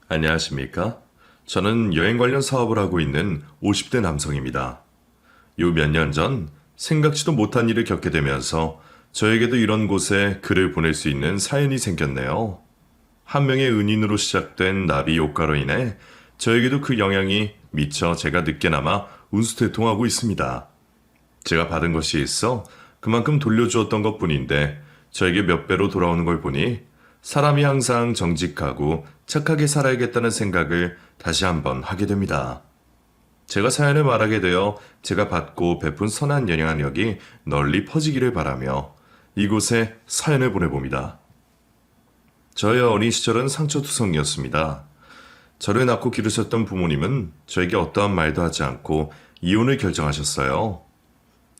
안녕하십니까? 저는 여행 관련 사업을 하고 있는 50대 남성입니다. 요 몇 년 전 생각지도 못한 일을 겪게 되면서 저에게도 이런 곳에 글을 보낼 수 있는 사연이 생겼네요. 한 명의 은인으로 시작된 나비 효과로 인해 저에게도 그 영향이 미쳐 제가 늦게나마 운수대통하고 있습니다. 제가 받은 것이 있어 그만큼 돌려주었던 것뿐인데 저에게 몇 배로 돌아오는 걸 보니 사람이 항상 정직하고 착하게 살아야겠다는 생각을 다시 한번 하게 됩니다. 제가 사연을 말하게 되어 제가 받고 베푼 선한 영향력이 널리 퍼지기를 바라며 이곳에 사연을 보내봅니다. 저의 어린 시절은 상처투성이었습니다. 저를 낳고 기르셨던 부모님은 저에게 어떠한 말도 하지 않고 이혼을 결정하셨어요.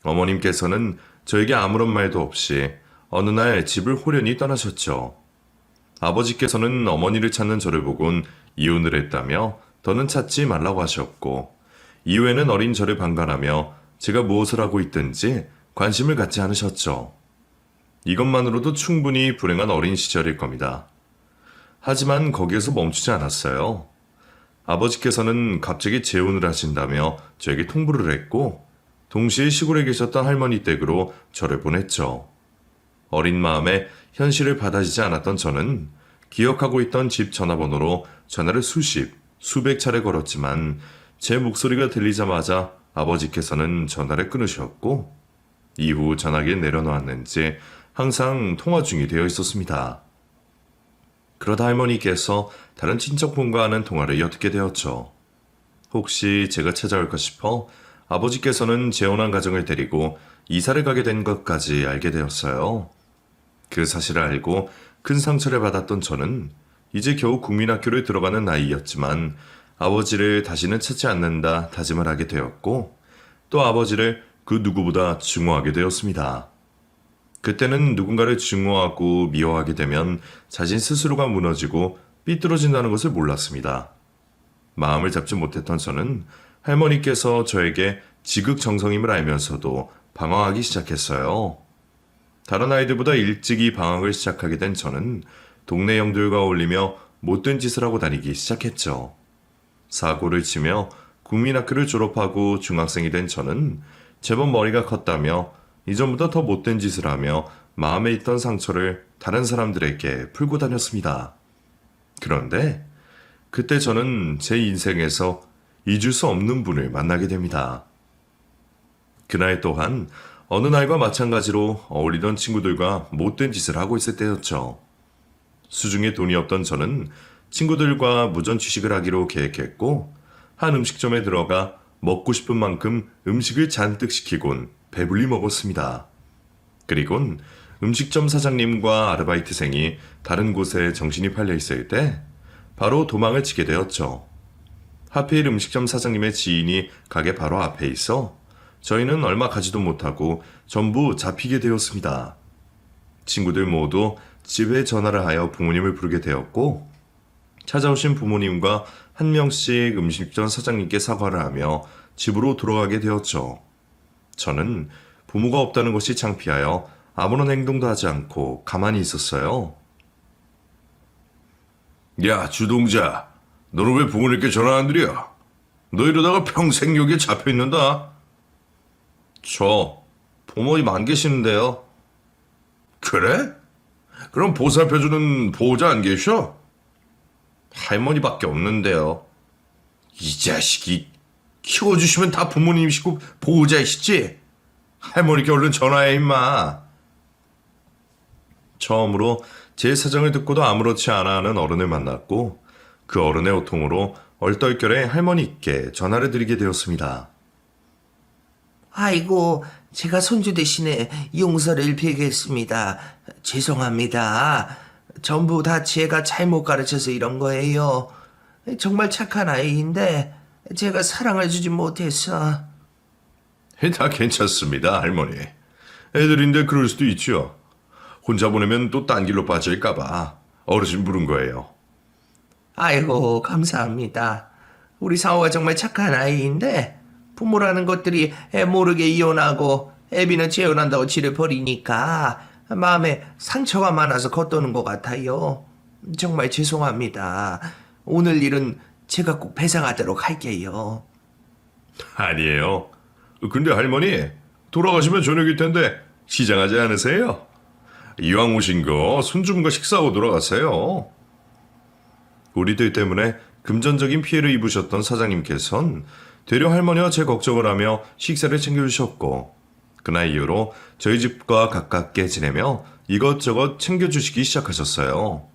어머님께서는 저에게 아무런 말도 없이 어느 날 집을 호련히 떠나셨죠. 아버지께서는 어머니를 찾는 저를 보곤 이혼을 했다며 더는 찾지 말라고 하셨고, 이후에는 어린 저를 방관하며 제가 무엇을 하고 있든지 관심을 갖지 않으셨죠. 이것만으로도 충분히 불행한 어린 시절일 겁니다. 하지만 거기에서 멈추지 않았어요. 아버지께서는 갑자기 재혼을 하신다며 저에게 통보를 했고, 동시에 시골에 계셨던 할머니 댁으로 저를 보냈죠. 어린 마음에 현실을 받아지지 않았던 저는 기억하고 있던 집 전화번호로 전화를 수백 차례 걸었지만 제 목소리가 들리자마자 아버지께서는 전화를 끊으셨고, 이후 전화기에 내려놓았는지 항상 통화 중이 되어 있었습니다. 그러다 할머니께서 다른 친척분과 하는 통화를 엿듣게 되었죠. 혹시 제가 찾아올까 싶어 아버지께서는 재혼한 가정을 데리고 이사를 가게 된 것까지 알게 되었어요. 그 사실을 알고 큰 상처를 받았던 저는 이제 겨우 국민학교를 들어가는 나이였지만 아버지를 다시는 찾지 않는다 다짐을 하게 되었고, 또 아버지를 그 누구보다 증오하게 되었습니다. 그때는 누군가를 증오하고 미워하게 되면 자신 스스로가 무너지고 삐뚤어진다는 것을 몰랐습니다. 마음을 잡지 못했던 저는 할머니께서 저에게 지극정성임을 알면서도 방황하기 시작했어요. 다른 아이들보다 일찍이 방학을 시작하게 된 저는 동네 형들과 어울리며 못된 짓을 하고 다니기 시작했죠. 사고를 치며 국민학교를 졸업하고 중학생이 된 저는 제법 머리가 컸다며 이전보다 더 못된 짓을 하며 마음에 있던 상처를 다른 사람들에게 풀고 다녔습니다. 그런데 그때 저는 제 인생에서 잊을 수 없는 분을 만나게 됩니다. 그날 또한 어느 날과 마찬가지로 어울리던 친구들과 못된 짓을 하고 있을 때였죠. 수중에 돈이 없던 저는 친구들과 무전 취식을 하기로 계획했고, 한 음식점에 들어가 먹고 싶은 만큼 음식을 잔뜩 시키곤 배불리 먹었습니다. 그리곤 음식점 사장님과 아르바이트생이 다른 곳에 정신이 팔려 있을 때 바로 도망을 치게 되었죠. 하필 음식점 사장님의 지인이 가게 바로 앞에 있어 저희는 얼마 가지도 못하고 전부 잡히게 되었습니다. 친구들 모두 집에 전화를 하여 부모님을 부르게 되었고, 찾아오신 부모님과 한 명씩 음식점 사장님께 사과를 하며 집으로 돌아가게 되었죠. 저는 부모가 없다는 것이 창피하여 아무런 행동도 하지 않고 가만히 있었어요. 야, 주동자, 너는 왜 부모님께 전화 안 드려? 너 이러다가 평생 여기에 잡혀 있는다. 저 부모님 안 계시는데요. 그래? 그럼 보살펴주는 보호자 안 계셔? 할머니밖에 없는데요. 이 자식이 키워주시면 다 부모님이시고 보호자이시지? 할머니께 얼른 전화해 임마. 처음으로 제 사정을 듣고도 아무렇지 않아 하는 어른을 만났고, 그 어른의 호통으로 얼떨결에 할머니께 전화를 드리게 되었습니다. 아이고, 제가 손주 대신에 용서를 빌겠습니다. 죄송합니다. 전부 다 제가 잘못 가르쳐서 이런 거예요. 정말 착한 아이인데 제가 사랑을 주지 못해서. 다 괜찮습니다, 할머니. 애들인데 그럴 수도 있죠. 혼자 보내면 또 딴 길로 빠질까봐 어르신 부른 거예요. 아이고, 감사합니다. 우리 상호가 정말 착한 아이인데 부모라는 것들이 애 모르게 이혼하고 애비는 재혼한다고 지를 버리니까 마음에 상처가 많아서 겉도는 것 같아요. 정말 죄송합니다. 오늘 일은 제가 꼭 배상하도록 할게요. 아니에요. 근데 할머니, 돌아가시면 저녁일 텐데 시장하지 않으세요? 이왕 오신 거 손주분과 식사하고 돌아가세요. 우리들 때문에 금전적인 피해를 입으셨던 사장님께선 되려 할머니와 제 걱정을 하며 식사를 챙겨주셨고, 그날 이후로 저희 집과 가깝게 지내며 이것저것 챙겨주시기 시작하셨어요.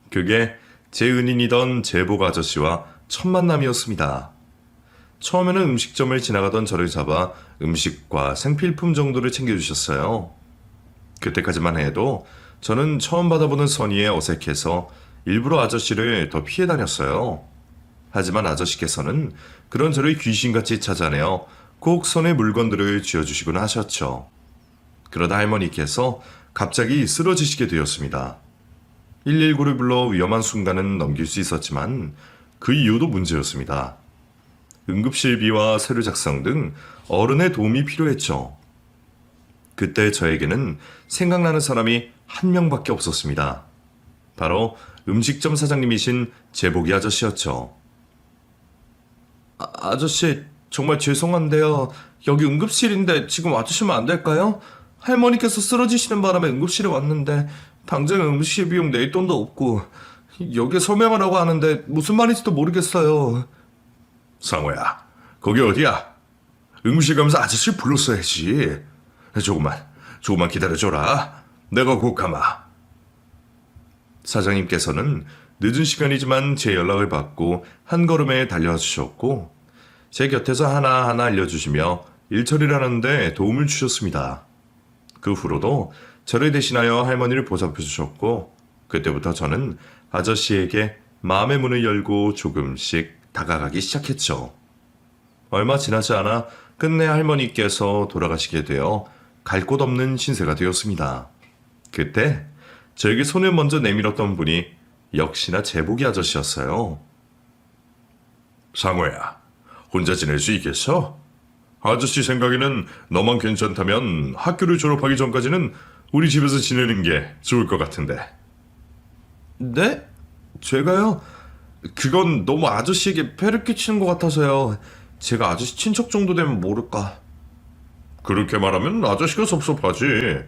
그게 제 은인이던 제복 아저씨와 첫 만남이었습니다. 처음에는 음식점을 지나가던 저를 잡아 음식과 생필품 정도를 챙겨주셨어요. 그때까지만 해도 저는 처음 받아보는 선의에 어색해서 일부러 아저씨를 더 피해 다녔어요. 하지만 아저씨께서는 그런 저를 귀신같이 찾아내어 꼭 손에 물건들을 쥐어주시곤 하셨죠. 그러다 할머니께서 갑자기 쓰러지시게 되었습니다. 119를 불러 위험한 순간은 넘길 수 있었지만 그 이유도 문제였습니다. 응급실비와 서류 작성 등 어른의 도움이 필요했죠. 그때 저에게는 생각나는 사람이 한 명밖에 없었습니다. 바로 음식점 사장님이신 제복이 아저씨였죠. 아저씨, 정말 죄송한데요. 여기 응급실인데 지금 와주시면 안 될까요? 할머니께서 쓰러지시는 바람에 응급실에 왔는데 당장 응급실 비용 낼 돈도 없고 여기에 서명을 하고 하는데 무슨 말인지도 모르겠어요. 상호야, 거기 어디야? 응급실 가면서 아저씨 불렀어야지. 조금만 기다려줘라. 내가 곧 가마. 사장님께서는 늦은 시간이지만 제 연락을 받고 한 걸음에 달려와 주셨고, 제 곁에서 하나하나 알려주시며 일 처리를 하는데 도움을 주셨습니다. 그 후로도 저를 대신하여 할머니를 보살펴 주셨고, 그때부터 저는 아저씨에게 마음의 문을 열고 조금씩 다가가기 시작했죠. 얼마 지나지 않아 끝내 할머니께서 돌아가시게 되어 갈 곳 없는 신세가 되었습니다. 그때 저에게 손을 먼저 내밀었던 분이 역시나 제복이 아저씨였어요. 상호야, 혼자 지낼 수 있겠어? 아저씨 생각에는 너만 괜찮다면 학교를 졸업하기 전까지는 우리 집에서 지내는 게 좋을 것 같은데. 네? 제가요? 그건 너무 아저씨에게 폐를 끼치는 것 같아서요. 제가 아저씨 친척 정도 되면 모를까. 그렇게 말하면 아저씨가 섭섭하지.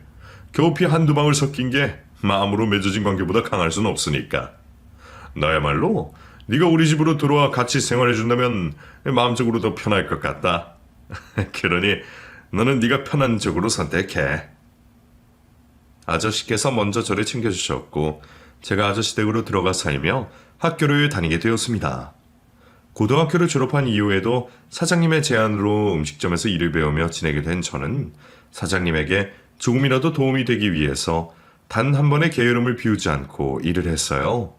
겨우 피 한두 방울 섞인 게 마음으로 맺어진 관계보다 강할 수는 없으니까. 나야말로 네가 우리 집으로 들어와 같이 생활해준다면 마음적으로 더 편할 것 같다. 그러니 너는 네가 편한 쪽으로 선택해. 아저씨께서 먼저 저를 챙겨주셨고, 제가 아저씨 댁으로 들어가 살며 학교를 다니게 되었습니다. 고등학교를 졸업한 이후에도 사장님의 제안으로 음식점에서 일을 배우며 지내게 된 저는 사장님에게 조금이라도 도움이 되기 위해서 단 한 번의 게으름을 비우지 않고 일을 했어요.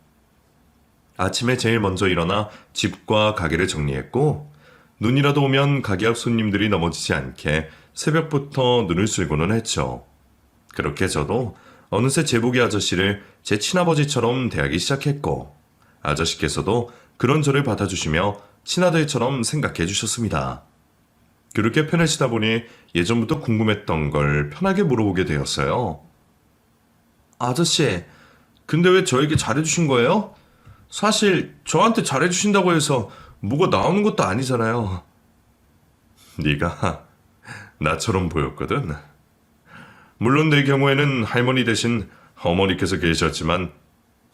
아침에 제일 먼저 일어나 집과 가게를 정리했고, 눈이라도 오면 가게 앞 손님들이 넘어지지 않게 새벽부터 눈을 쓸고는 했죠. 그렇게 저도 어느새 제복이 아저씨를 제 친아버지처럼 대하기 시작했고, 아저씨께서도 그런 저를 받아주시며 친아들처럼 생각해 주셨습니다. 그렇게 편해지다 보니 예전부터 궁금했던 걸 편하게 물어보게 되었어요. 아저씨, 근데 왜 저에게 잘해주신 거예요? 사실 저한테 잘해주신다고 해서 뭐가 나오는 것도 아니잖아요. 네가 나처럼 보였거든. 물론 내 경우에는 할머니 대신 어머니께서 계셨지만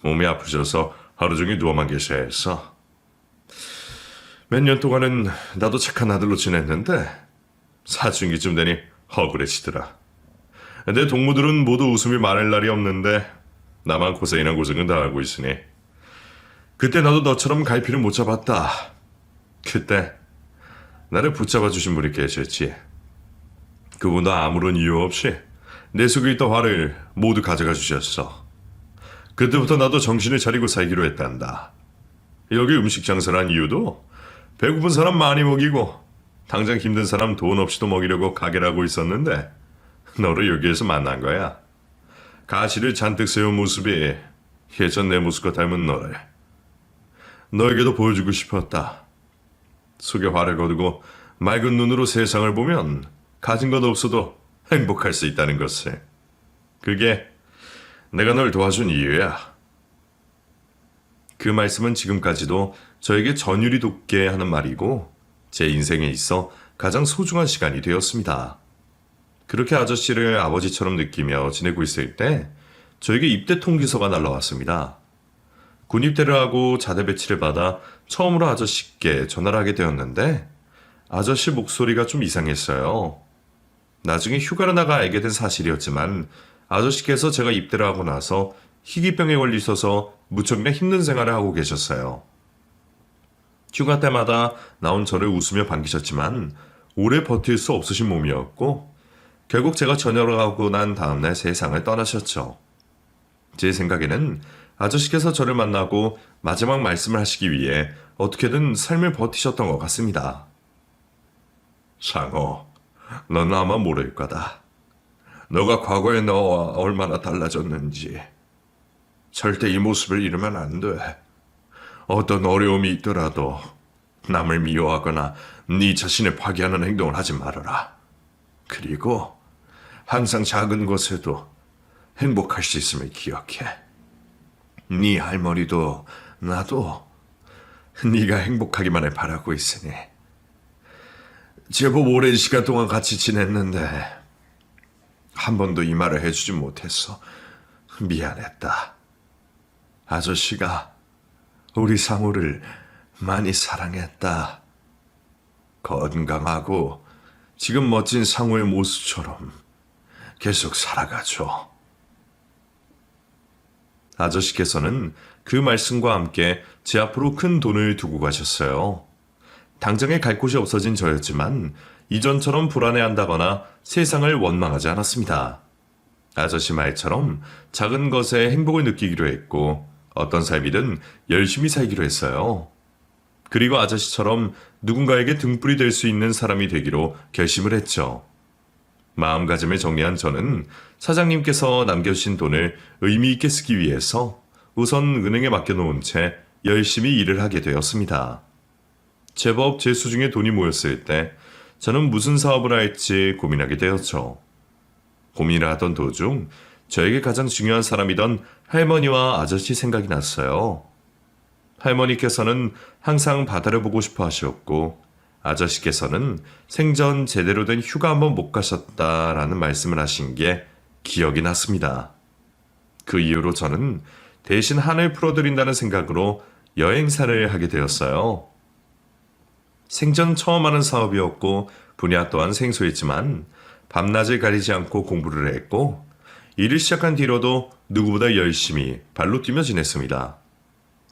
몸이 아프셔서 하루 종일 누워만 계셔야 했어. 몇 년 동안은 나도 착한 아들로 지냈는데 사춘기쯤 되니 억울해지더라. 내 동무들은 모두 웃음이 많을 날이 없는데 나만 고생이나 고생은 다 하고 있으니 그때 나도 너처럼 갈피를 못 잡았다. 그때 나를 붙잡아 주신 분이 계셨지. 그분도 아무런 이유 없이 내 속에 있던 화를 모두 가져가 주셨어. 그때부터 나도 정신을 차리고 살기로 했단다. 여기 음식 장사를 한 이유도 배고픈 사람 많이 먹이고 당장 힘든 사람 돈 없이도 먹이려고 가게를 하고 있었는데 너를 여기에서 만난 거야. 가시를 잔뜩 세운 모습이 예전 내 모습과 닮은 너를. 너에게도 보여주고 싶었다. 속에 화를 거두고 맑은 눈으로 세상을 보면 가진 것 없어도 행복할 수 있다는 것을. 그게 내가 널 도와준 이유야. 그 말씀은 지금까지도 저에게 전율이 돋게 하는 말이고 제 인생에 있어 가장 소중한 시간이 되었습니다. 그렇게 아저씨를 아버지처럼 느끼며 지내고 있을 때 저에게 입대 통지서가 날라왔습니다. 군 입대를 하고 자대 배치를 받아 처음으로 아저씨께 전화를 하게 되었는데 아저씨 목소리가 좀 이상했어요. 나중에 휴가를 나가 알게 된 사실이었지만 아저씨께서 제가 입대를 하고 나서 희귀병에 걸리셔서 무척이나 힘든 생활을 하고 계셨어요. 휴가 때마다 나온 저를 웃으며 반기셨지만 오래 버틸 수 없으신 몸이었고 결국 제가 전역을 하고 난 다음날 세상을 떠나셨죠. 제 생각에는 아저씨께서 저를 만나고 마지막 말씀을 하시기 위해 어떻게든 삶을 버티셨던 것 같습니다. 상호, 넌 아마 모를 거다. 너가 과거의 너와 얼마나 달라졌는지. 절대 이 모습을 잃으면 안 돼. 어떤 어려움이 있더라도 남을 미워하거나 네 자신을 파괴하는 행동을 하지 말아라. 그리고 항상 작은 것에도 행복할 수 있음을 기억해. 네 할머니도 나도 네가 행복하기만을 바라고 있으니. 제법 오랜 시간 동안 같이 지냈는데 한 번도 이 말을 해주지 못했어. 미안했다. 아저씨가 우리 상우를 많이 사랑했다. 건강하고 지금 멋진 상우의 모습처럼 계속 살아가죠. 아저씨께서는 그 말씀과 함께 제 앞으로 큰 돈을 두고 가셨어요. 당장에 갈 곳이 없어진 저였지만 이전처럼 불안해한다거나 세상을 원망하지 않았습니다. 아저씨 말처럼 작은 것에 행복을 느끼기로 했고 어떤 삶이든 열심히 살기로 했어요. 그리고 아저씨처럼 누군가에게 등불이 될 수 있는 사람이 되기로 결심을 했죠. 마음가짐을 정리한 저는 사장님께서 남겨주신 돈을 의미 있게 쓰기 위해서 우선 은행에 맡겨놓은 채 열심히 일을 하게 되었습니다. 제법 제 수중에 돈이 모였을 때 저는 무슨 사업을 할지 고민하게 되었죠. 고민을 하던 도중 저에게 가장 중요한 사람이던 할머니와 아저씨 생각이 났어요. 할머니께서는 항상 바다를 보고 싶어 하셨고 아저씨께서는 생전 제대로 된 휴가 한번 못 가셨다라는 말씀을 하신 게 기억이 났습니다. 그 이후로 저는 대신 한을 풀어드린다는 생각으로 여행사를 하게 되었어요. 생전 처음 하는 사업이었고 분야 또한 생소했지만 밤낮을 가리지 않고 공부를 했고 일을 시작한 뒤로도 누구보다 열심히 발로 뛰며 지냈습니다.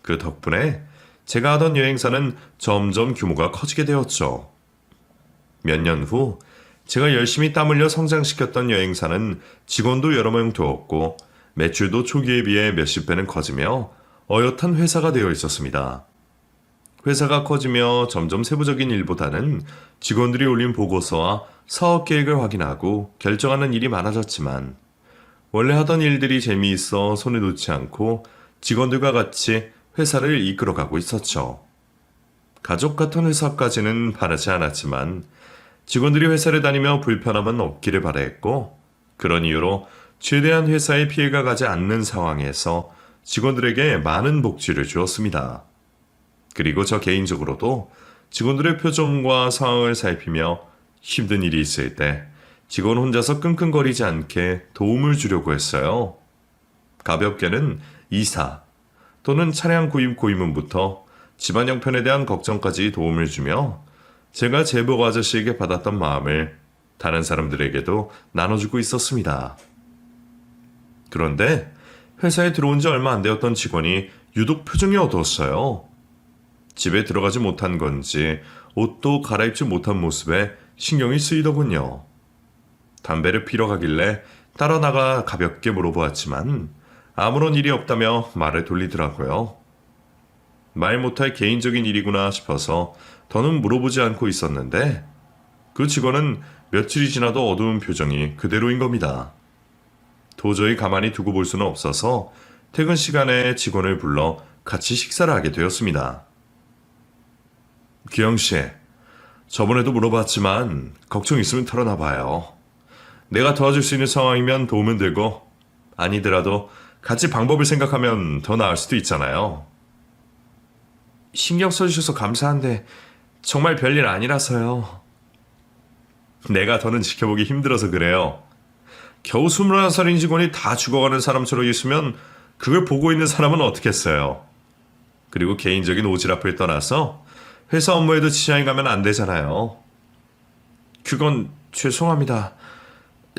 그 덕분에 제가 하던 여행사는 점점 규모가 커지게 되었죠. 몇 년 후 제가 열심히 땀 흘려 성장시켰던 여행사는 직원도 여러 명 두었고 매출도 초기에 비해 몇십 배는 커지며 어엿한 회사가 되어 있었습니다. 회사가 커지며 점점 세부적인 일보다는 직원들이 올린 보고서와 사업 계획을 확인하고 결정하는 일이 많아졌지만 원래 하던 일들이 재미있어 손에 놓지 않고 직원들과 같이 회사를 이끌어가고 있었죠. 가족 같은 회사까지는 바라지 않았지만 직원들이 회사를 다니며 불편함은 없기를 바라했고 그런 이유로 최대한 회사에 피해가 가지 않는 상황에서 직원들에게 많은 복지를 주었습니다. 그리고 저 개인적으로도 직원들의 표정과 상황을 살피며 힘든 일이 있을 때 직원 혼자서 끙끙거리지 않게 도움을 주려고 했어요. 가볍게는 이사 또는 차량 구입 고임문부터 집안 형편에 대한 걱정까지 도움을 주며 제가 제복 아저씨에게 받았던 마음을 다른 사람들에게도 나눠주고 있었습니다. 그런데 회사에 들어온 지 얼마 안 되었던 직원이 유독 표정이 어두웠어요. 집에 들어가지 못한 건지 옷도 갈아입지 못한 모습에 신경이 쓰이더군요. 담배를 피러 가길래 따라 나가 가볍게 물어보았지만 아무런 일이 없다며 말을 돌리더라고요. 말 못할 개인적인 일이구나 싶어서 더는 물어보지 않고 있었는데 그 직원은 며칠이 지나도 어두운 표정이 그대로인 겁니다. 도저히 가만히 두고 볼 수는 없어서 퇴근 시간에 직원을 불러 같이 식사를 하게 되었습니다. 기영씨, 저번에도 물어봤지만 걱정 있으면 털어놔봐요. 내가 도와줄 수 있는 상황이면 도우면 되고 아니더라도 같이 방법을 생각하면 더 나을 수도 있잖아요. 신경 써주셔서 감사한데 정말 별일 아니라서요. 내가 더는 지켜보기 힘들어서 그래요. 겨우 21살인 직원이 다 죽어가는 사람처럼 있으면 그걸 보고 있는 사람은 어떻겠어요. 그리고 개인적인 오지랖을 떠나서 회사 업무에도 지장이 가면 안 되잖아요. 그건 죄송합니다.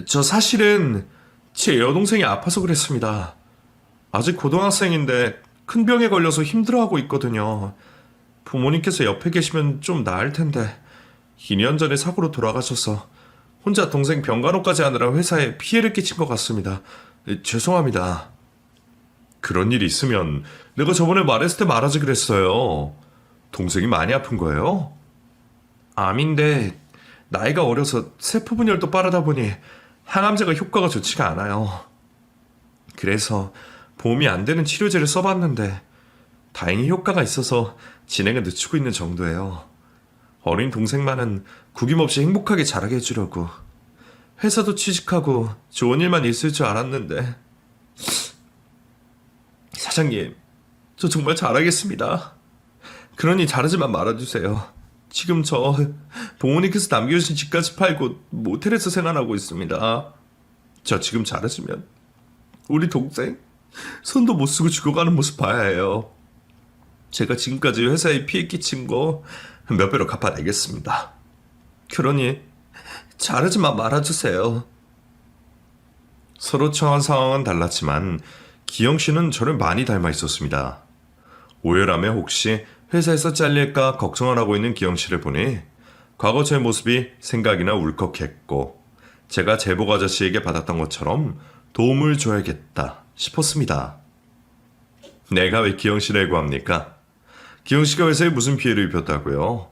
저 사실은 제 여동생이 아파서 그랬습니다. 아직 고등학생인데 큰 병에 걸려서 힘들어하고 있거든요. 부모님께서 옆에 계시면 좀 나을 텐데 2년 전에 사고로 돌아가셔서 혼자 동생 병간호까지 하느라 회사에 피해를 끼친 것 같습니다. 죄송합니다. 그런 일이 있으면 내가 저번에 말했을 때 말하지 그랬어요. 동생이 많이 아픈 거예요? 암인데 나이가 어려서 세포 분열도 빠르다 보니 항암제가 효과가 좋지가 않아요. 그래서 보험이 안 되는 치료제를 써봤는데 다행히 효과가 있어서 진행을 늦추고 있는 정도예요. 어린 동생만은 구김없이 행복하게 자라게 해주려고. 회사도 취직하고 좋은 일만 있을 줄 알았는데. 사장님, 저 정말 잘하겠습니다. 그러니 자르지만 말아주세요. 지금 저 부모님께서 남겨주신 집까지 팔고 모텔에서 생활하고 있습니다. 저 지금 자르시면 우리 동생 손도 못 쓰고 죽어가는 모습 봐야 해요. 제가 지금까지 회사에 피해 끼친 거 몇 배로 갚아내겠습니다. 그러니 자르지만 말아주세요. 서로 처한 상황은 달랐지만 기영 씨는 저를 많이 닮아 있었습니다. 오열하며 혹시 회사에서 잘릴까 걱정을 하고 있는 기영 씨를 보니 과거 제 모습이 생각이나 울컥했고 제가 제복 아저씨에게 받았던 것처럼 도움을 줘야겠다 싶었습니다. 내가 왜 기영 씨를 구합니까? 기영 씨가 회사에 무슨 피해를 입혔다고요?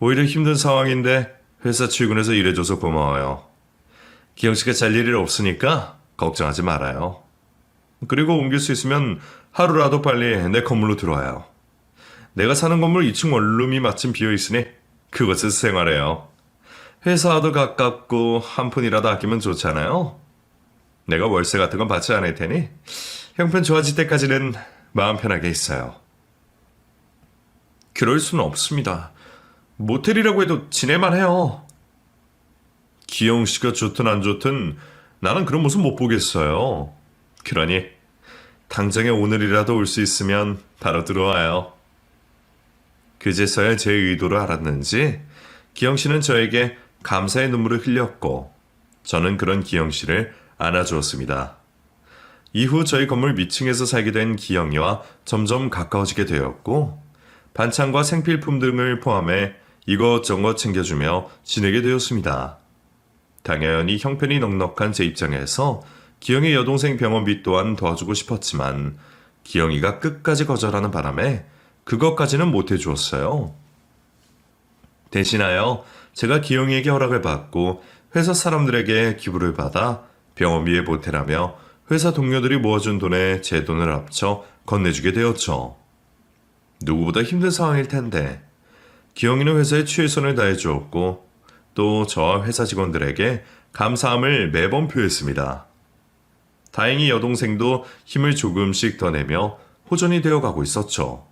오히려 힘든 상황인데 회사 출근해서 일해줘서 고마워요. 기영 씨가 잘릴 일 없으니까 걱정하지 말아요. 그리고 옮길 수 있으면 하루라도 빨리 내 건물로 들어와요. 내가 사는 건물 2층 원룸이 마침 비어있으니 그곳에서 생활해요. 회사와도 가깝고 한 푼이라도 아끼면 좋잖아요. 내가 월세 같은 건 받지 않을 테니 형편 좋아질 때까지는 마음 편하게 있어요. 그럴 수는 없습니다. 모텔이라고 해도 지낼만 해요. 기영 씨가 좋든 안 좋든 나는 그런 모습 못 보겠어요. 그러니 당장에 오늘이라도 올 수 있으면 바로 들어와요. 그제서야 제 의도를 알았는지 기영 씨는 저에게 감사의 눈물을 흘렸고 저는 그런 기영 씨를 안아주었습니다. 이후 저희 건물 밑층에서 살게 된 기영이와 점점 가까워지게 되었고 반찬과 생필품 등을 포함해 이것저것 챙겨주며 지내게 되었습니다. 당연히 형편이 넉넉한 제 입장에서 기영이 여동생 병원비 또한 도와주고 싶었지만 기영이가 끝까지 거절하는 바람에 그것까지는 못해주었어요. 대신하여 제가 기영이에게 허락을 받고 회사 사람들에게 기부를 받아 병원비에 보태라며 회사 동료들이 모아준 돈에 제 돈을 합쳐 건네주게 되었죠. 누구보다 힘든 상황일 텐데 기영이는 회사에 최선을 다해 주었고 또 저와 회사 직원들에게 감사함을 매번 표했습니다. 다행히 여동생도 힘을 조금씩 더 내며 호전이 되어가고 있었죠.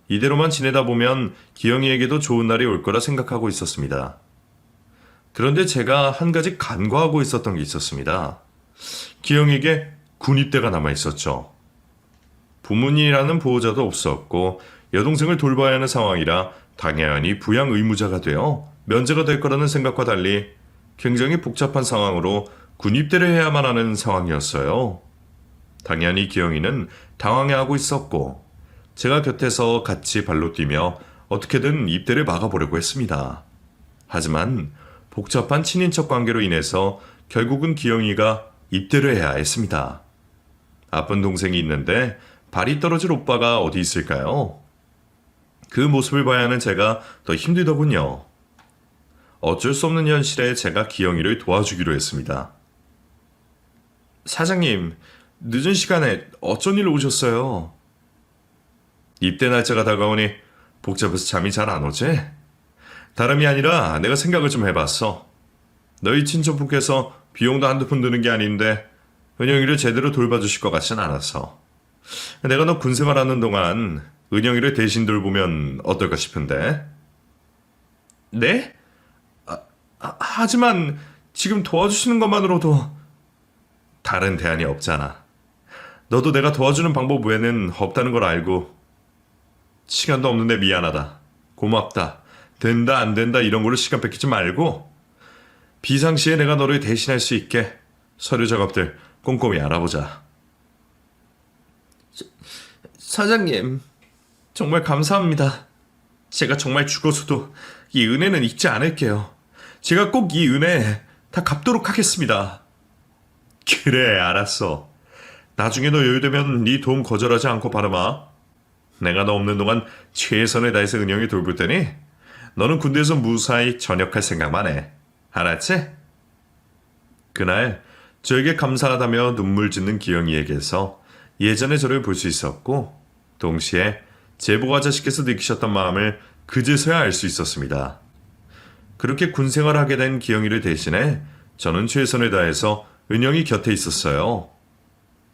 이대로만 지내다 보면 기영이에게도 좋은 날이 올 거라 생각하고 있었습니다. 그런데 제가 한 가지 간과하고 있었던 게 있었습니다. 기영이에게 군입대가 남아 있었죠. 부모님이라는 보호자도 없었고 여동생을 돌봐야 하는 상황이라 당연히 부양 의무자가 되어 면제가 될 거라는 생각과 달리 굉장히 복잡한 상황으로 군입대를 해야만 하는 상황이었어요. 당연히 기영이는 당황해하고 있었고 제가 곁에서 같이 발로 뛰며 어떻게든 입대를 막아보려고 했습니다. 하지만 복잡한 친인척 관계로 인해서 결국은 기영이가 입대를 해야 했습니다. 아픈 동생이 있는데 발이 떨어질 오빠가 어디 있을까요? 그 모습을 봐야 하는 제가 더 힘들더군요. 어쩔 수 없는 현실에 제가 기영이를 도와주기로 했습니다. 사장님, 늦은 시간에 어쩐 일로 오셨어요? 입대 날짜가 다가오니 복잡해서 잠이 잘 안 오지? 다름이 아니라 내가 생각을 좀 해봤어. 너희 친척분께서 비용도 한두 푼 드는 게 아닌데 은영이를 제대로 돌봐주실 것 같진 않아서 내가 너 군생활하는 동안 은영이를 대신 돌보면 어떨까 싶은데. 네? 하지만 지금 도와주시는 것만으로도 다른 대안이 없잖아. 너도 내가 도와주는 방법 외에는 없다는 걸 알고. 시간도 없는데 미안하다. 고맙다. 된다 안 된다 이런 걸로 시간 뺏기지 말고 비상시에 내가 너를 대신할 수 있게 서류 작업들 꼼꼼히 알아보자. 사장님, 정말 감사합니다. 제가 정말 죽어서도 이 은혜는 잊지 않을게요. 제가 꼭 이 은혜 다 갚도록 하겠습니다. 그래, 알았어. 나중에 너 여유되면 네 도움 거절하지 않고 바라봐. 내가 너 없는 동안 최선을 다해서 은영이 돌볼 테니 너는 군대에서 무사히 전역할 생각만 해. 알았지? 그날 저에게 감사하다며 눈물 짓는 기영이에게서 예전의 저를 볼 수 있었고 동시에 제보가 자식께서 느끼셨던 마음을 그제서야 알 수 있었습니다. 그렇게 군 생활을 하게 된 기영이를 대신해 저는 최선을 다해서 은영이 곁에 있었어요.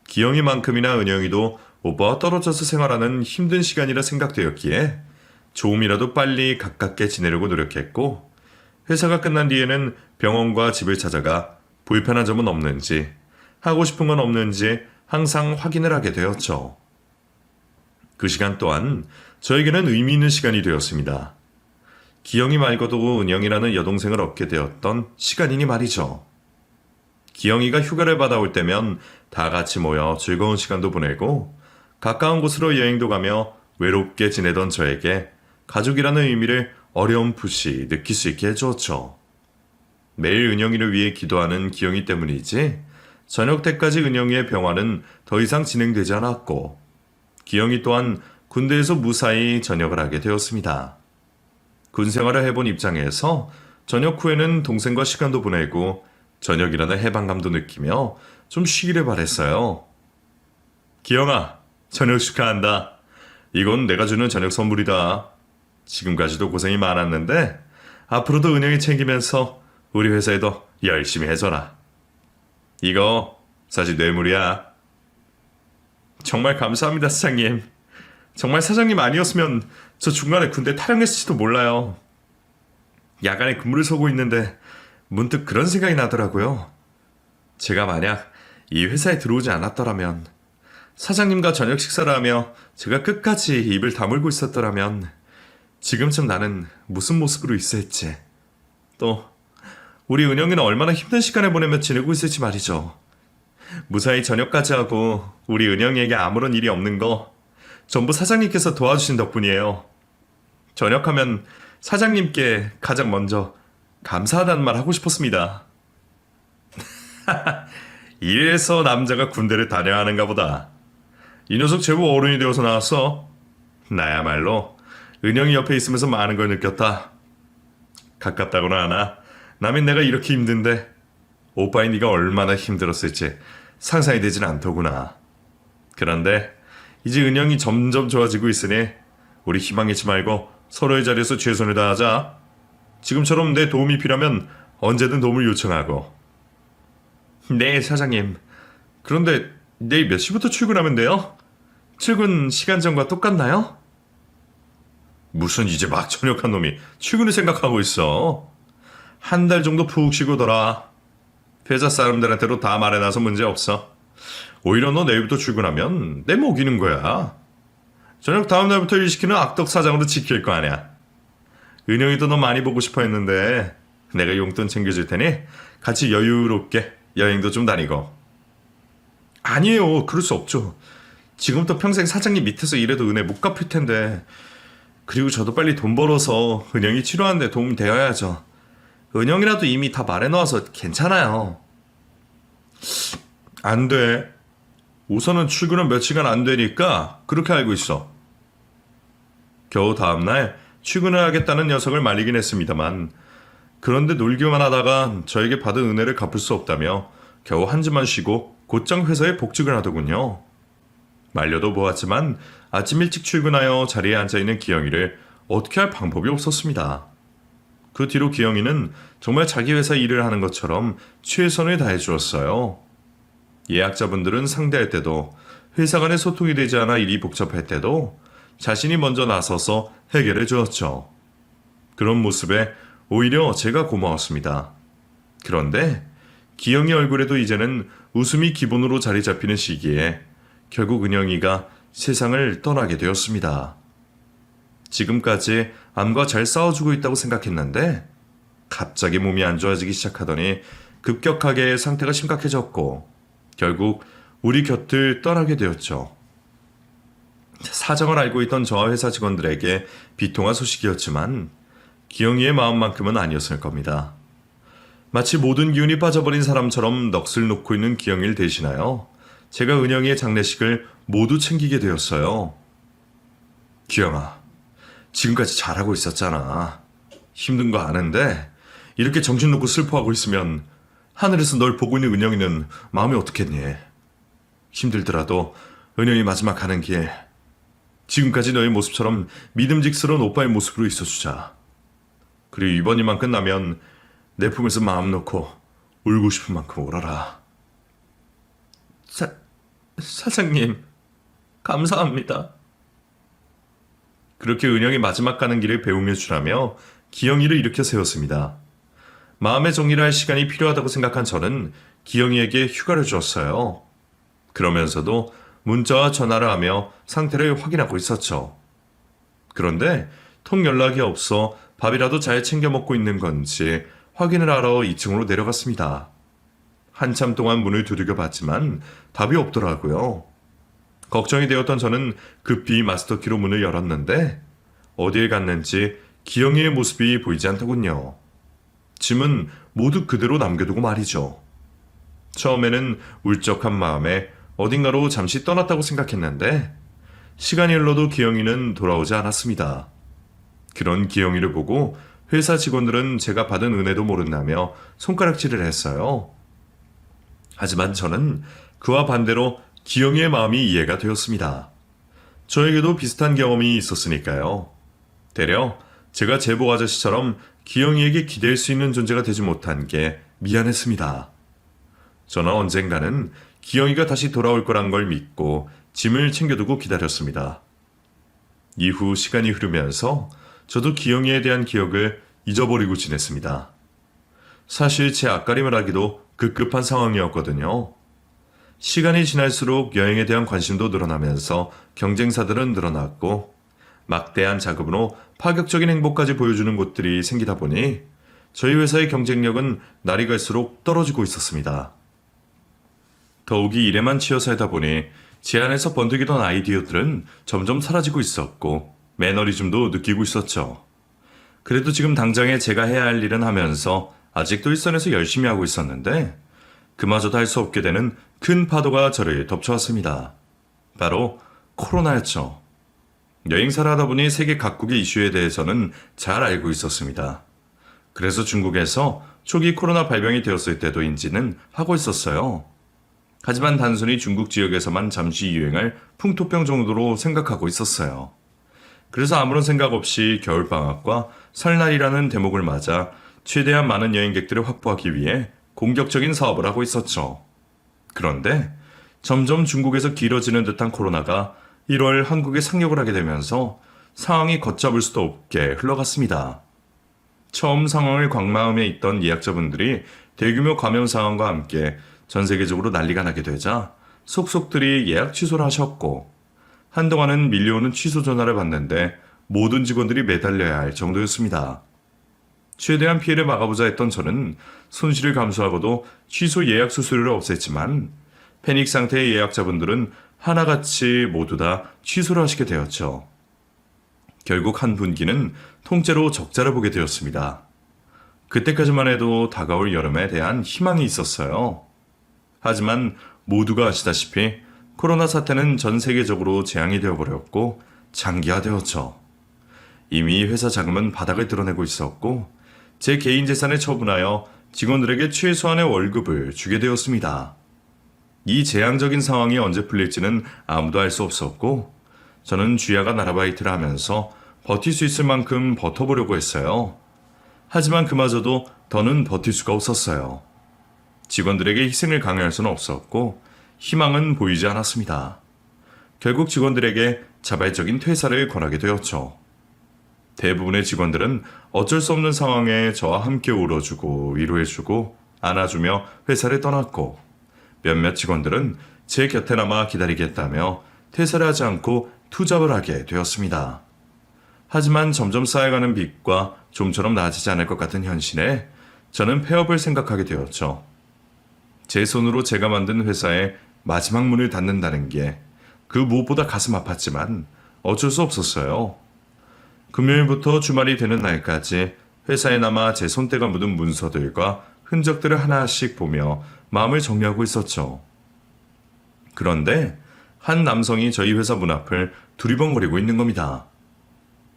기영이만큼이나 은영이도 오빠와 떨어져서 생활하는 힘든 시간이라 생각되었기에 조금이라도 빨리 가깝게 지내려고 노력했고 회사가 끝난 뒤에는 병원과 집을 찾아가 불편한 점은 없는지 하고 싶은 건 없는지 항상 확인을 하게 되었죠. 그 시간 또한 저에게는 의미 있는 시간이 되었습니다. 기영이 말고도 은영이라는 여동생을 얻게 되었던 시간이니 말이죠. 기영이가 휴가를 받아올 때면 다 같이 모여 즐거운 시간도 보내고 가까운 곳으로 여행도 가며 외롭게 지내던 저에게 가족이라는 의미를 어렴풋이 느낄 수 있게 해주었죠. 매일 은영이를 위해 기도하는 기영이 때문이지 저녁 때까지 은영이의 병화는 더 이상 진행되지 않았고 기영이 또한 군대에서 무사히 전역을 하게 되었습니다. 군 생활을 해본 입장에서 전역 후에는 동생과 시간도 보내고 전역이라는 해방감도 느끼며 좀 쉬기를 바랬어요. 기영아, 저녁 축하한다. 이건 내가 주는 저녁 선물이다. 지금까지도 고생이 많았는데 앞으로도 은영이 챙기면서 우리 회사에도 열심히 해줘라. 이거 사실 뇌물이야. 정말 감사합니다, 사장님. 정말 사장님 아니었으면 저 중간에 군대 탈영했을지도 몰라요. 야간에 근무를 서고 있는데 문득 그런 생각이 나더라고요. 제가 만약 이 회사에 들어오지 않았더라면, 사장님과 저녁 식사를 하며 제가 끝까지 입을 다물고 있었더라면 지금쯤 나는 무슨 모습으로 있을지, 또 우리 은영이는 얼마나 힘든 시간을 보내며 지내고 있을지 말이죠. 무사히 전역까지 하고 우리 은영이에게 아무런 일이 없는 거 전부 사장님께서 도와주신 덕분이에요. 전역하면 사장님께 가장 먼저 감사하다는 말 하고 싶었습니다. 이래서 남자가 군대를 다녀야 하는가 보다. 이 녀석 제법 어른이 되어서 나왔어. 나야말로 은영이 옆에 있으면서 많은 걸 느꼈다. 가깝다고나 하나 남인 내가 이렇게 힘든데 오빠인 네가 얼마나 힘들었을지 상상이 되진 않더구나. 그런데 이제 은영이 점점 좋아지고 있으니 우리 희망 잃지 말고 서로의 자리에서 최선을 다하자. 지금처럼 내 도움이 필요하면 언제든 도움을 요청하고. 네, 사장님. 그런데 내일 몇 시부터 출근하면 돼요? 출근 시간전과 똑같나요? 무슨 이제 막 전역한 놈이 출근을 생각하고 있어. 한 달 정도 푹 쉬고 돌아. 회사 사람들한테도 다 말해놔서 문제 없어. 오히려 너 내일부터 출근하면 내 먹이는 거야. 저녁 다음 날부터 일 시키는 악덕 사장으로 지킬 거 아니야. 은영이도 너 많이 보고 싶어 했는데 내가 용돈 챙겨줄 테니 같이 여유롭게 여행도 좀 다니고. 아니에요, 그럴 수 없죠. 지금부터 평생 사장님 밑에서 일해도 은혜 못 갚을 텐데. 그리고 저도 빨리 돈 벌어서 은영이 치료하는데 도움 되어야죠. 은영이라도 이미 다 말해놓아서 괜찮아요. 안 돼. 우선은 출근은 며칠간 안 되니까 그렇게 알고 있어. 겨우 다음날 출근을 하겠다는 녀석을 말리긴 했습니다만, 그런데 놀기만 하다가 저에게 받은 은혜를 갚을 수 없다며 겨우 한 주만 쉬고 곧장 회사에 복직을 하더군요. 말려도 보았지만 아침 일찍 출근하여 자리에 앉아있는 기영이를 어떻게 할 방법이 없었습니다. 그 뒤로 기영이는 정말 자기 회사 일을 하는 것처럼 최선을 다해 주었어요. 예약자분들은 상대할 때도, 회사 간에 소통이 되지 않아 일이 복잡할 때도 자신이 먼저 나서서 해결해 주었죠. 그런 모습에 오히려 제가 고마웠습니다. 그런데 기영이 얼굴에도 이제는 웃음이 기본으로 자리 잡히는 시기에 결국 은영이가 세상을 떠나게 되었습니다. 지금까지 암과 잘 싸워주고 있다고 생각했는데 갑자기 몸이 안 좋아지기 시작하더니 급격하게 상태가 심각해졌고 결국 우리 곁을 떠나게 되었죠. 사정을 알고 있던 저와 회사 직원들에게 비통한 소식이었지만 기영이의 마음만큼은 아니었을 겁니다. 마치 모든 기운이 빠져버린 사람처럼 넋을 놓고 있는 기영이를 대신하여 제가 은영이의 장례식을 모두 챙기게 되었어요. 기영아, 지금까지 잘하고 있었잖아. 힘든 거 아는데 이렇게 정신 놓고 슬퍼하고 있으면 하늘에서 널 보고 있는 은영이는 마음이 어떻겠니? 힘들더라도 은영이 마지막 가는 길 지금까지 너의 모습처럼 믿음직스러운 오빠의 모습으로 있어주자. 그리고 이번 일만 끝나면 내 품에서 마음 놓고 울고 싶은 만큼 울어라. 사장님, 감사합니다. 그렇게 은영이 마지막 가는 길을 배웅해 주라며 기영이를 일으켜 세웠습니다. 마음의 정리를 할 시간이 필요하다고 생각한 저는 기영이에게 휴가를 주었어요. 그러면서도 문자와 전화를 하며 상태를 확인하고 있었죠. 그런데 통 연락이 없어 밥이라도 잘 챙겨 먹고 있는 건지 확인을 하러 2층으로 내려갔습니다. 한참 동안 문을 두들겨 봤지만 답이 없더라고요. 걱정이 되었던 저는 급히 마스터키로 문을 열었는데 어디에 갔는지 기영이의 모습이 보이지 않더군요. 짐은 모두 그대로 남겨두고 말이죠. 처음에는 울적한 마음에 어딘가로 잠시 떠났다고 생각했는데 시간이 흘러도 기영이는 돌아오지 않았습니다. 그런 기영이를 보고 회사 직원들은 제가 받은 은혜도 모른다며 손가락질을 했어요. 하지만 저는 그와 반대로 기영이의 마음이 이해가 되었습니다. 저에게도 비슷한 경험이 있었으니까요. 되려 제가 제복 아저씨처럼 기영이에게 기댈 수 있는 존재가 되지 못한 게 미안했습니다. 저는 언젠가는 기영이가 다시 돌아올 거란 걸 믿고 짐을 챙겨두고 기다렸습니다. 이후 시간이 흐르면서 저도 기영이에 대한 기억을 잊어버리고 지냈습니다. 사실 제 앞가림을 하기도 급급한 상황이었거든요. 시간이 지날수록 여행에 대한 관심도 늘어나면서 경쟁사들은 늘어났고 막대한 자금으로 파격적인 행보까지 보여주는 곳들이 생기다 보니 저희 회사의 경쟁력은 날이 갈수록 떨어지고 있었습니다. 더욱이 일에만 치여 살다 보니 제 안에서 번뜩이던 아이디어들은 점점 사라지고 있었고 매너리즘도 느끼고 있었죠. 그래도 지금 당장에 제가 해야 할 일은 하면서 아직도 일선에서 열심히 하고 있었는데 그마저도 할 수 없게 되는 큰 파도가 저를 덮쳐왔습니다. 바로 코로나였죠. 여행사를 하다 보니 세계 각국의 이슈에 대해서는 잘 알고 있었습니다. 그래서 중국에서 초기 코로나 발병이 되었을 때도인지는 하고 있었어요. 하지만 단순히 중국 지역에서만 잠시 유행할 풍토병 정도로 생각하고 있었어요. 그래서 아무런 생각 없이 겨울방학과 설날이라는 대목을 맞아 최대한 많은 여행객들을 확보하기 위해 공격적인 사업을 하고 있었죠. 그런데 점점 중국에서 길어지는 듯한 코로나가 1월 한국에 상륙을 하게 되면서 상황이 걷잡을 수도 없게 흘러갔습니다. 처음 상황을 광마음에 있던 예약자분들이 대규모 감염 상황과 함께 전 세계적으로 난리가 나게 되자 속속들이 예약 취소를 하셨고 한동안은 밀려오는 취소 전화를 받는데 모든 직원들이 매달려야 할 정도였습니다. 최대한 피해를 막아보자 했던 저는 손실을 감수하고도 취소 예약 수수료를 없앴지만 패닉 상태의 예약자분들은 하나같이 모두 다 취소를 하시게 되었죠. 결국 한 분기는 통째로 적자를 보게 되었습니다. 그때까지만 해도 다가올 여름에 대한 희망이 있었어요. 하지만 모두가 아시다시피 코로나 사태는 전 세계적으로 재앙이 되어버렸고 장기화되었죠. 이미 회사 자금은 바닥을 드러내고 있었고 제 개인 재산을 처분하여 직원들에게 최소한의 월급을 주게 되었습니다. 이 재앙적인 상황이 언제 풀릴지는 아무도 알 수 없었고 저는 쥐야가 나라바이트를 하면서 버틸 수 있을 만큼 버텨보려고 했어요. 하지만 그마저도 더는 버틸 수가 없었어요. 직원들에게 희생을 강요할 수는 없었고 희망은 보이지 않았습니다. 결국 직원들에게 자발적인 퇴사를 권하게 되었죠. 대부분의 직원들은 어쩔 수 없는 상황에 저와 함께 울어주고 위로해주고 안아주며 회사를 떠났고, 몇몇 직원들은 제 곁에 남아 기다리겠다며 퇴사를 하지 않고 투잡을 하게 되었습니다. 하지만 점점 쌓여가는 빚과 좀처럼 나아지지 않을 것 같은 현실에 저는 폐업을 생각하게 되었죠. 제 손으로 제가 만든 회사의 마지막 문을 닫는다는 게 그 무엇보다 가슴 아팠지만 어쩔 수 없었어요. 금요일부터 주말이 되는 날까지 회사에 남아 제 손때가 묻은 문서들과 흔적들을 하나씩 보며 마음을 정리하고 있었죠. 그런데 한 남성이 저희 회사 문 앞을 두리번거리고 있는 겁니다.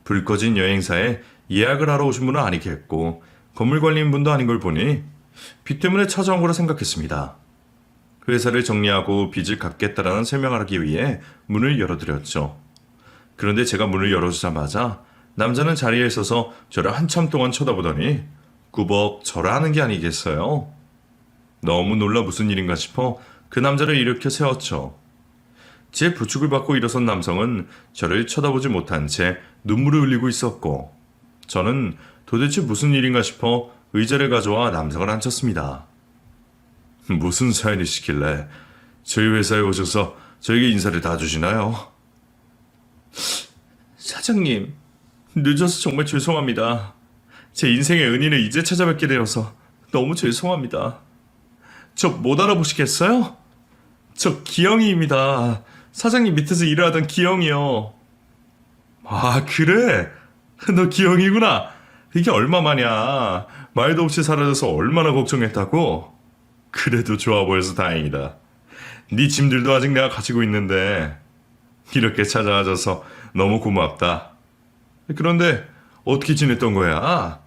불 꺼진 여행사에 예약을 하러 오신 분은 아니겠고 건물 관리인분도 아닌 걸 보니 빚 때문에 찾아온 거라 생각했습니다. 회사를 정리하고 빚을 갚겠다라는 설명을 하기 위해 문을 열어드렸죠. 그런데 제가 문을 열어주자마자 남자는 자리에 서서 저를 한참 동안 쳐다보더니 꾸벅 절을 하는 게 아니겠어요? 너무 놀라 무슨 일인가 싶어 그 남자를 일으켜 세웠죠. 제 부축을 받고 일어선 남성은 저를 쳐다보지 못한 채 눈물을 흘리고 있었고, 저는 도대체 무슨 일인가 싶어 의자를 가져와 남성을 앉혔습니다. 무슨 사연이시길래 저희 회사에 오셔서 저에게 인사를 다 주시나요? 사장님, 늦어서 정말 죄송합니다. 제 인생의 은인을 이제 찾아뵙게 되어서 너무 죄송합니다. 저 못 알아보시겠어요? 저 기영이입니다. 사장님 밑에서 일을 하던 기영이요. 아, 그래? 너 기영이구나. 이게 얼마만이야. 말도 없이 사라져서 얼마나 걱정했다고? 그래도 좋아 보여서 다행이다. 네 짐들도 아직 내가 가지고 있는데 이렇게 찾아와줘서 너무 고맙다. 그런데 어떻게 지냈던 거야?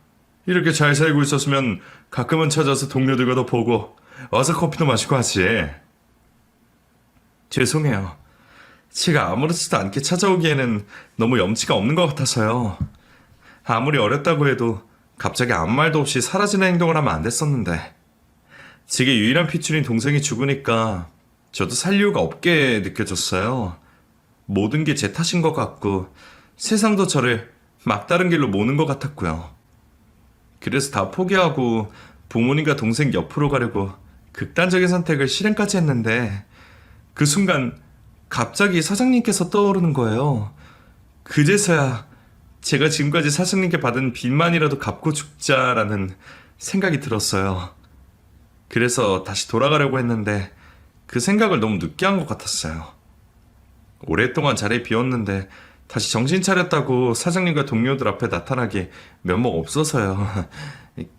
이렇게 잘 살고 있었으면 가끔은 찾아서 동료들과도 보고 와서 커피도 마시고 하지. 죄송해요. 제가 아무렇지도 않게 찾아오기에는 너무 염치가 없는 것 같아서요. 아무리 어렸다고 해도 갑자기 아무 말도 없이 사라지는 행동을 하면 안 됐었는데, 제게 유일한 피줄인 동생이 죽으니까 저도 살 이유가 없게 느껴졌어요. 모든 게 제 탓인 것 같고 세상도 저를 막다른 길로 모는 것 같았고요. 그래서 다 포기하고 부모님과 동생 옆으로 가려고 극단적인 선택을 실행까지 했는데, 그 순간 갑자기 사장님께서 떠오르는 거예요. 그제서야 제가 지금까지 사장님께 받은 빚만이라도 갚고 죽자라는 생각이 들었어요. 그래서 다시 돌아가려고 했는데 그 생각을 너무 늦게 한 것 같았어요. 오랫동안 자리에 비웠는데 다시 정신 차렸다고 사장님과 동료들 앞에 나타나기 면목 없어서요.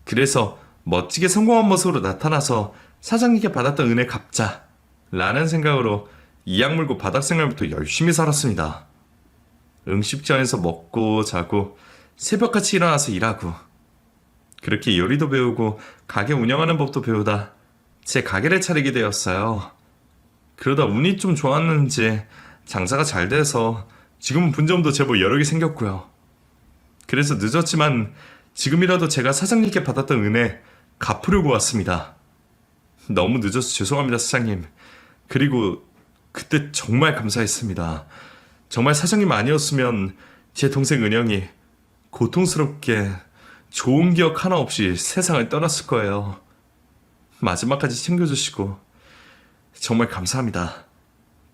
그래서 멋지게 성공한 모습으로 나타나서 사장님께 받았던 은혜 갚자 라는 생각으로 이악 물고 바닥 생활부터 열심히 살았습니다. 음식점에서 먹고 자고 새벽같이 일어나서 일하고, 그렇게 요리도 배우고 가게 운영하는 법도 배우다 제 가게를 차리게 되었어요. 그러다 운이 좀 좋았는지 장사가 잘 돼서 지금은 분점도 제법 여러 개 생겼고요. 그래서 늦었지만 지금이라도 제가 사장님께 받았던 은혜 갚으려고 왔습니다. 너무 늦어서 죄송합니다, 사장님. 그리고 그때 정말 감사했습니다. 정말 사장님 아니었으면 제 동생 은영이 고통스럽게 좋은 기억 하나 없이 세상을 떠났을 거예요. 마지막까지 챙겨주시고 정말 감사합니다.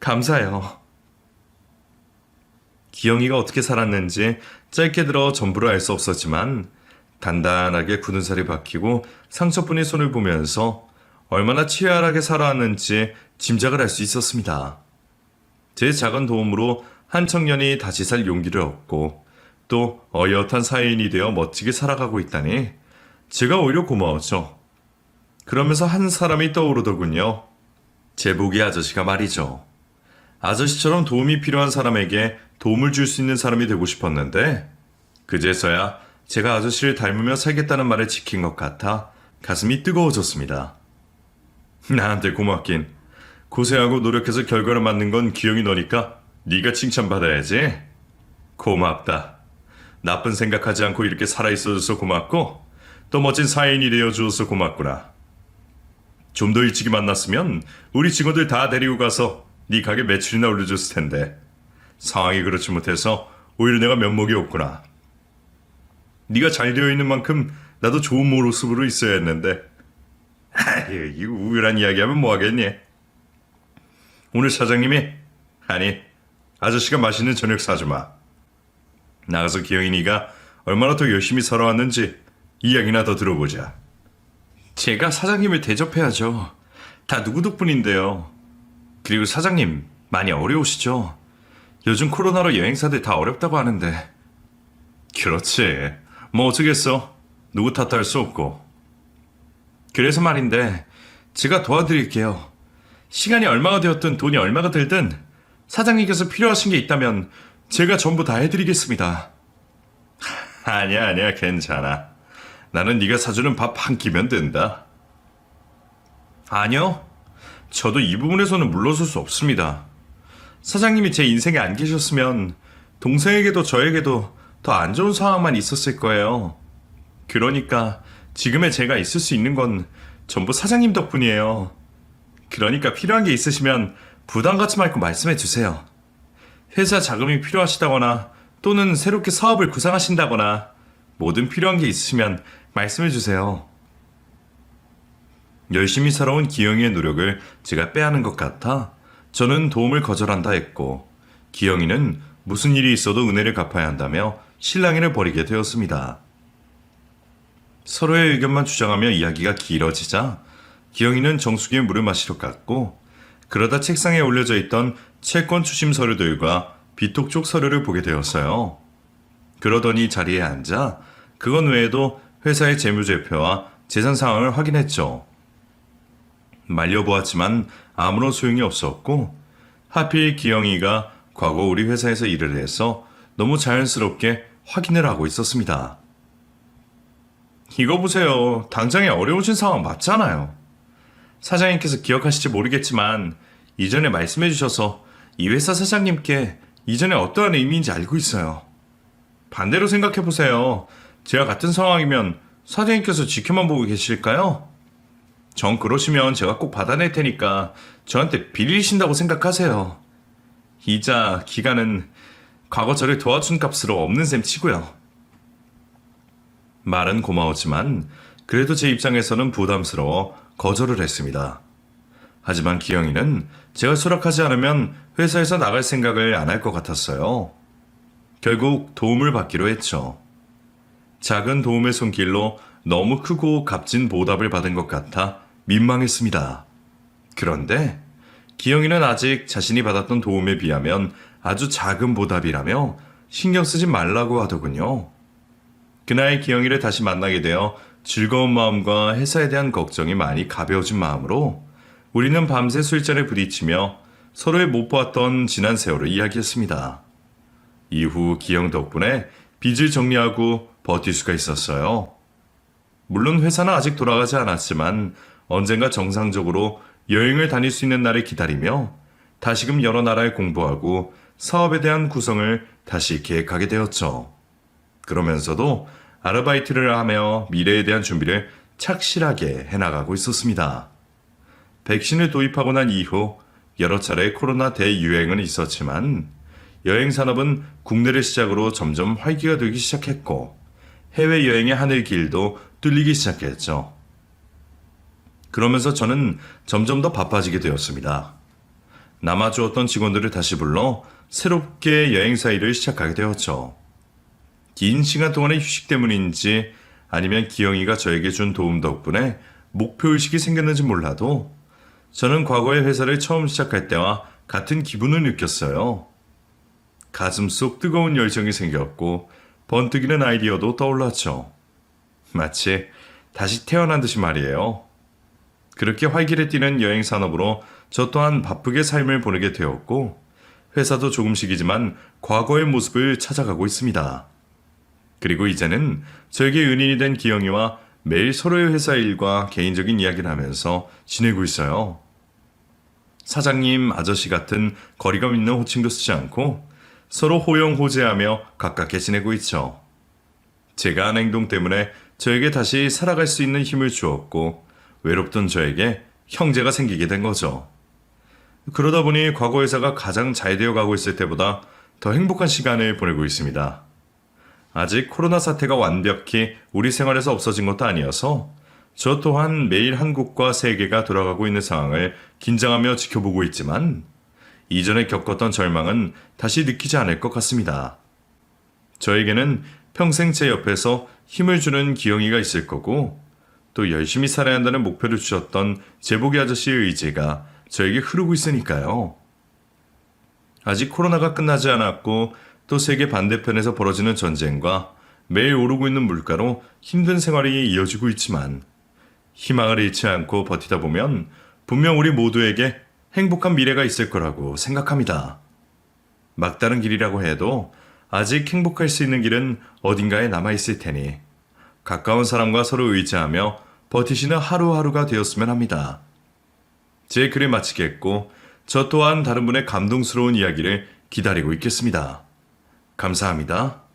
감사해요. 기영이가 어떻게 살았는지 짧게 들어 전부를 알 수 없었지만 단단하게 굳은 살이 박히고 상처뿐인 손을 보면서 얼마나 치열하게 살아왔는지 짐작을 할 수 있었습니다. 제 작은 도움으로 한 청년이 다시 살 용기를 얻고 또 어엿한 사회인이 되어 멋지게 살아가고 있다니 제가 오히려 고마웠죠. 그러면서 한 사람이 떠오르더군요. 제복이 아저씨가 말이죠. 아저씨처럼 도움이 필요한 사람에게 도움을 줄 수 있는 사람이 되고 싶었는데, 그제서야 제가 아저씨를 닮으며 살겠다는 말을 지킨 것 같아 가슴이 뜨거워졌습니다. 나한테 고맙긴. 고생하고 노력해서 결과를 만든 건 기영이 너니까 네가 칭찬받아야지. 고맙다. 나쁜 생각하지 않고 이렇게 살아있어줘서 고맙고 또 멋진 사회인이 되어주어서 고맙구나. 좀 더 일찍이 만났으면 우리 직원들 다 데리고 가서 네 가게 매출이나 올려줬을 텐데 상황이 그렇지 못해서 오히려 내가 면목이 없구나. 네가 잘 되어 있는 만큼 나도 좋은 모습으로 있어야 했는데 이 우울한 이야기하면 뭐하겠니? 오늘 사장님이 아니 아저씨가 맛있는 저녁 사주마. 나가서 기영이 네가 얼마나 더 열심히 살아왔는지 이야기나 더 들어보자. 제가 사장님을 대접해야죠. 다 누구 덕분인데요. 그리고 사장님 많이 어려우시죠? 요즘 코로나로 여행사들 다 어렵다고 하는데. 그렇지. 뭐 어쩌겠어. 누구 탓도 할 수 없고. 그래서 말인데 제가 도와드릴게요. 시간이 얼마가 되었든 돈이 얼마가 들든 사장님께서 필요하신 게 있다면 제가 전부 다 해드리겠습니다. 아니야 괜찮아. 나는 네가 사주는 밥 한 끼면 된다. 아니요. 저도 이 부분에서는 물러설 수 없습니다. 사장님이 제 인생에 안 계셨으면 동생에게도 저에게도 더 안 좋은 상황만 있었을 거예요. 그러니까 지금의 제가 있을 수 있는 건 전부 사장님 덕분이에요. 그러니까 필요한 게 있으시면 부담 갖지 말고 말씀해 주세요. 회사 자금이 필요하시다거나 또는 새롭게 사업을 구상하신다거나 뭐든 필요한 게 있으시면 말씀해 주세요. 열심히 살아온 기영이의 노력을 제가 빼앗는 것 같아 저는 도움을 거절한다 했고 기영이는 무슨 일이 있어도 은혜를 갚아야 한다며 실랑이를 벌이게 되었습니다. 서로의 의견만 주장하며 이야기가 길어지자 기영이는 정수기에 물을 마시러 갔고 그러다 책상에 올려져 있던 채권 추심 서류들과 비톡 쪽 서류를 보게 되었어요. 그러더니 자리에 앉아 그것 외에도 회사의 재무제표와 재산 상황을 확인했죠. 말려보았지만 아무런 소용이 없었고 하필 기영이가 과거 우리 회사에서 일을 해서 너무 자연스럽게 확인을 하고 있었습니다. 이거 보세요. 당장에 어려우신 상황 맞잖아요. 사장님께서 기억하실지 모르겠지만 이전에 말씀해 주셔서 이 회사 사장님께 이전에 어떠한 의미인지 알고 있어요. 반대로 생각해 보세요. 제가 같은 상황이면 사장님께서 지켜만 보고 계실까요? 전 그러시면 제가 꼭 받아낼 테니까 저한테 빌리신다고 생각하세요. 이자, 기간은 과거 저를 도와준 값으로 없는 셈 치고요. 말은 고마웠지만 그래도 제 입장에서는 부담스러워 거절을 했습니다. 하지만 기영이는 제가 수락하지 않으면 회사에서 나갈 생각을 안 할 것 같았어요. 결국 도움을 받기로 했죠. 작은 도움의 손길로 너무 크고 값진 보답을 받은 것 같아 민망했습니다. 그런데 기영이는 아직 자신이 받았던 도움에 비하면 아주 작은 보답이라며 신경 쓰지 말라고 하더군요. 그날 기영이를 다시 만나게 되어 즐거운 마음과 회사에 대한 걱정이 많이 가벼워진 마음으로 우리는 밤새 술잔을 부딪히며 서로의 못 보았던 지난 세월을 이야기했습니다. 이후 기영 덕분에 빚을 정리하고 버틸 수가 있었어요. 물론 회사는 아직 돌아가지 않았지만 언젠가 정상적으로 여행을 다닐 수 있는 날을 기다리며 다시금 여러 나라에 공부하고 사업에 대한 구성을 다시 계획하게 되었죠. 그러면서도 아르바이트를 하며 미래에 대한 준비를 착실하게 해나가고 있었습니다. 백신을 도입하고 난 이후 여러 차례 코로나 대유행은 있었지만 여행 산업은 국내를 시작으로 점점 활기가 되기 시작했고 해외여행의 하늘길도 뚫리기 시작했죠. 그러면서 저는 점점 더 바빠지게 되었습니다. 남아주었던 직원들을 다시 불러 새롭게 여행사 일을 시작하게 되었죠. 긴 시간 동안의 휴식 때문인지 아니면 기영이가 저에게 준 도움 덕분에 목표의식이 생겼는지 몰라도 저는 과거의 회사를 처음 시작할 때와 같은 기분을 느꼈어요. 가슴 속 뜨거운 열정이 생겼고 번뜩이는 아이디어도 떠올랐죠. 마치 다시 태어난 듯이 말이에요. 그렇게 활기를 띠는 여행 산업으로 저 또한 바쁘게 삶을 보내게 되었고 회사도 조금씩이지만 과거의 모습을 찾아가고 있습니다. 그리고 이제는 저에게 은인이 된 기영이와 매일 서로의 회사 일과 개인적인 이야기를 하면서 지내고 있어요. 사장님, 아저씨 같은 거리감 있는 호칭도 쓰지 않고 서로 호영호재하며 가깝게 지내고 있죠. 제가 한 행동 때문에 저에게 다시 살아갈 수 있는 힘을 주었고 외롭던 저에게 형제가 생기게 된 거죠. 그러다 보니 과거 회사가 가장 잘 되어 가고 있을 때보다 더 행복한 시간을 보내고 있습니다. 아직 코로나 사태가 완벽히 우리 생활에서 없어진 것도 아니어서 저 또한 매일 한국과 세계가 돌아가고 있는 상황을 긴장하며 지켜보고 있지만 이전에 겪었던 절망은 다시 느끼지 않을 것 같습니다. 저에게는 평생 제 옆에서 힘을 주는 기영이가 있을 거고 또 열심히 살아야 한다는 목표를 주셨던 제복이 아저씨의 의지가 저에게 흐르고 있으니까요. 아직 코로나가 끝나지 않았고 또 세계 반대편에서 벌어지는 전쟁과 매일 오르고 있는 물가로 힘든 생활이 이어지고 있지만 희망을 잃지 않고 버티다 보면 분명 우리 모두에게 행복한 미래가 있을 거라고 생각합니다. 막다른 길이라고 해도 아직 행복할 수 있는 길은 어딘가에 남아있을 테니 가까운 사람과 서로 의지하며 버티시는 하루하루가 되었으면 합니다. 제 글을 마치겠고 저 또한 다른 분의 감동스러운 이야기를 기다리고 있겠습니다. 감사합니다.